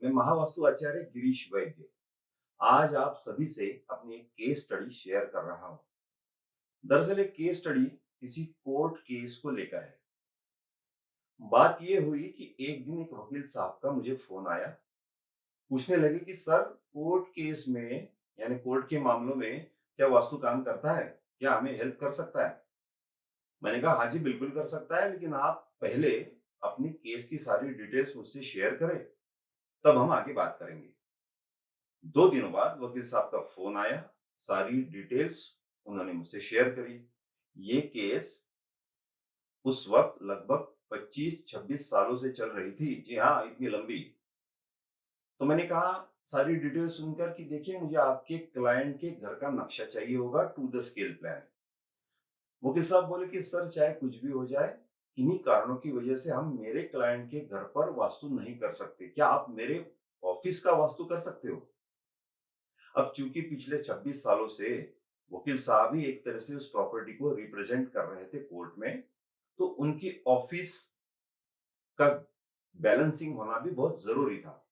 मैं महावास्तु आचार्य गिरीश वैद्य आज आप सभी से अपनी एक केस स्टडी शेयर कर रहा हूं। दरअसल एक केस स्टडी किसी कोर्ट केस को लेकर है। बात यह हुई कि एक दिन एक वकील साहब का मुझे फोन आया। पूछने लगे कि सर, कोर्ट केस में यानी कोर्ट के मामलों में क्या वास्तु काम करता है? क्या हमें हेल्प कर सकता है? मैंने कहा हाँ जी, बिल्कुल कर सकता है, लेकिन आप पहले अपनी केस की सारी डिटेल्स मुझसे शेयर करें, तब हम आगे बात करेंगे। 2 दिनों बाद वकील साहब का फोन आया। सारी डिटेल्स उन्होंने मुझसे शेयर करी। ये केस उस वक्त लगभग 25-26 सालों से चल रही थी। जी हाँ, इतनी लंबी। तो मैंने कहा सारी डिटेल सुनकर कि देखिए, मुझे आपके क्लाइंट के घर का नक्शा चाहिए होगा, टू द स्केल प्लान। वकील साहब बोले कि सर, चाहे कुछ भी हो जाए, इन्हीं कारणों की वजह से हम मेरे क्लाइंट के घर पर वास्तु नहीं कर सकते। क्या आप मेरे ऑफिस का वास्तु कर सकते हो? अब चूंकि पिछले 26 सालों से वकील साहब ही एक तरह से उस प्रॉपर्टी को रिप्रेजेंट कर रहे थे कोर्ट में, तो उनकी ऑफिस का बैलेंसिंग होना भी बहुत जरूरी था।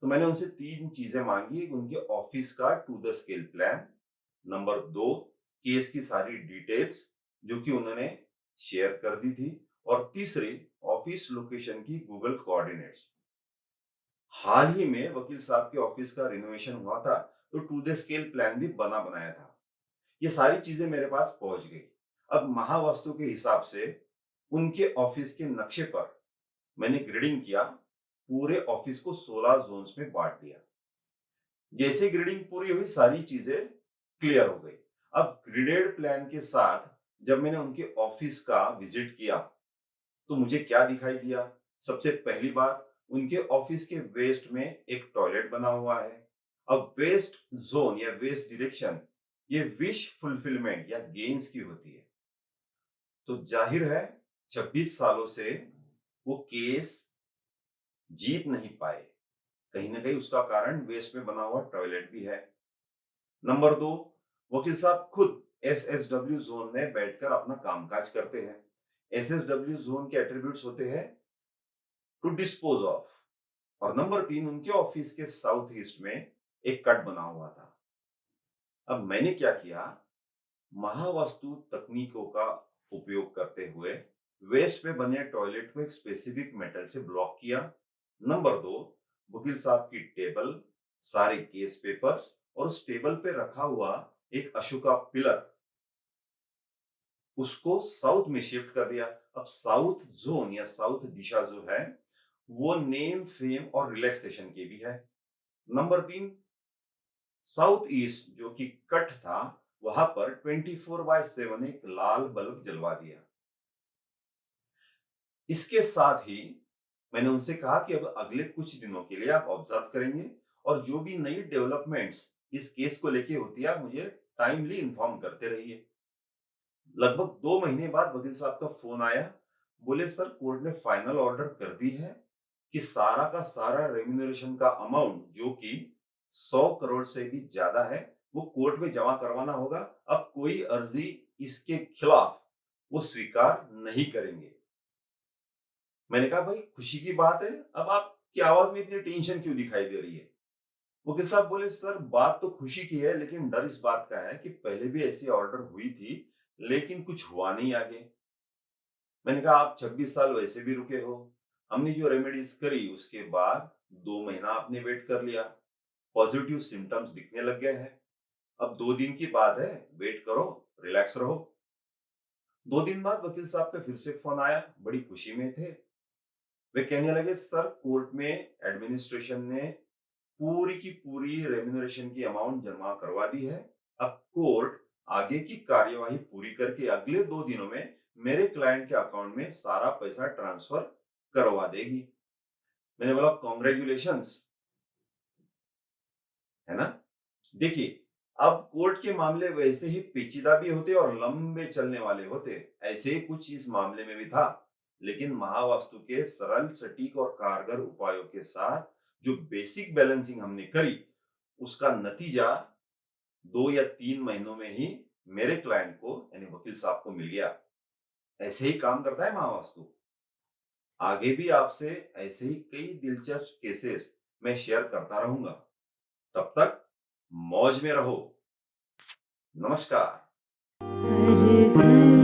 तो मैंने उनसे 3 चीजें मांगी। उनके ऑफिस का to the scale plan, number 2 case की सारी डिटेल्स जो कि उन्होंने शेयर कर दी थी, और तीसरी ऑफिस लोकेशन की गूगल कोऑर्डिनेट्स। हाल ही में वकील साहब के ऑफिस का रिनोवेशन हुआ था, तो टू द स्केल प्लान भी बना बनाया था। ये सारी चीजें मेरे पास पहुंच गई। अब महावास्तु के हिसाब से उनके ऑफिस के नक्शे पर मैंने ग्रिडिंग किया। पूरे ऑफिस को 16 जोन्स में बांट दिया। जैसे ग्रिडिंग पूरी हुई, सारी चीजें क्लियर हो गई। अब ग्रिडेड प्लान के साथ जब मैंने उनके ऑफिस का विजिट किया, तो मुझे क्या दिखाई दिया? सबसे पहली बात, उनके ऑफिस के वेस्ट में एक टॉयलेट बना हुआ है। अब वेस्ट जोन या वेस्ट डायरेक्शन, ये विश फुलफिलमेंट या गेन्स की होती है। तो जाहिर है 26 सालों से वो केस जीत नहीं पाए। कहीं ना कहीं उसका कारण वेस्ट में बना हुआ टॉयलेट भी है। नंबर 2, वकील साहब खुद एसएसडब्ल्यू जोन में बैठकर अपना कामकाज करते हैं। एसएसडब्ल्यू जोन के एट्रीब्यूट्स होते हैं टू डिस्पोज ऑफ। और नंबर 3, उनके ऑफिस के साउथ ईस्ट में एक कट बना हुआ था। अब मैंने क्या किया, महावास्तु तकनीकों का उपयोग करते हुए वेस्ट में बने टॉयलेट को एक स्पेसिफिक मेटल से ब्लॉक किया। नंबर 2, वकील साहब की टेबल, सारे केस पेपर्स और उस टेबल पे रखा हुआ एक अशोका पिलर, उसको साउथ में शिफ्ट कर दिया। अब साउथ जोन या साउथ दिशा जो है, वो नेम फेम और रिलैक्सेशन की भी है। नंबर 3, साउथ ईस्ट जो कि कट था, वहां पर 24/7 एक लाल बल्ब जलवा दिया। इसके साथ ही मैंने उनसे कहा कि अब अगले कुछ दिनों के लिए आप ऑब्जर्व करेंगे, और जो भी नई डेवलपमेंट्स इस केस को लेके होती है, आप मुझे टाइमली इन्फॉर्म करते रहिए। लगभग 2 महीने बाद वकील साहब का फोन आया। बोले सर, कोर्ट ने फाइनल ऑर्डर कर दी है कि सारा का सारा रेम्यूनरेशन का अमाउंट, जो कि 100 करोड़ से भी ज्यादा है, वो कोर्ट में जमा करवाना होगा। अब कोई अर्जी इसके खिलाफ वो स्वीकार नहीं करेंगे। मैंने कहा भाई, खुशी की बात है, अब आपकी आवाज में इतनी टेंशन क्यों दिखाई दे रही है? वकील साहब बोले सर, बात तो खुशी की है, लेकिन डर इस बात का है कि पहले भी ऐसी ऑर्डर हुई थी, लेकिन कुछ हुआ नहीं आगे। मैंने कहा आप 26 साल वैसे भी रुके हो। हमने जो रेमेडीज करी उसके बाद 2 महीना आपने वेट कर लिया। पॉजिटिव सिम्टम्स दिखने लग गए हैं। अब 2 दिन की बात है, वेट करो, रिलैक्स रहो। 2 दिन बाद वकील साहब का फिर से फोन आया। बड़ी खुशी में थे। वे कहने लगे सर, कोर्ट में एडमिनिस्ट्रेशन ने पूरी की पूरी रेम्यूनरेशन की अमाउंट जमा करवा दी है। अब कोर्ट आगे की कार्यवाही पूरी करके अगले 2 दिनों में मेरे क्लाइंट के अकाउंट में सारा पैसा ट्रांसफर करवा देगी। मैंने बोला कॉन्ग्रेचुलेशंस, है ना? देखिए, अब कोर्ट के मामले वैसे ही पेचीदा भी होते और लंबे चलने वाले होते। ऐसे ही कुछ इस मामले में भी था, लेकिन महावास्तु के सरल, सटीक और कारगर उपायों के साथ जो बेसिक बैलेंसिंग हमने करी, उसका नतीजा 2 या 3 महीनों में ही मेरे क्लाइंट को यानी वकील साहब को मिल गया। ऐसे ही काम करता है महावास्तु। आगे भी आपसे ऐसे ही कई दिलचस्प केसेस मैं शेयर करता रहूंगा। तब तक मौज में रहो। नमस्कार। हर घर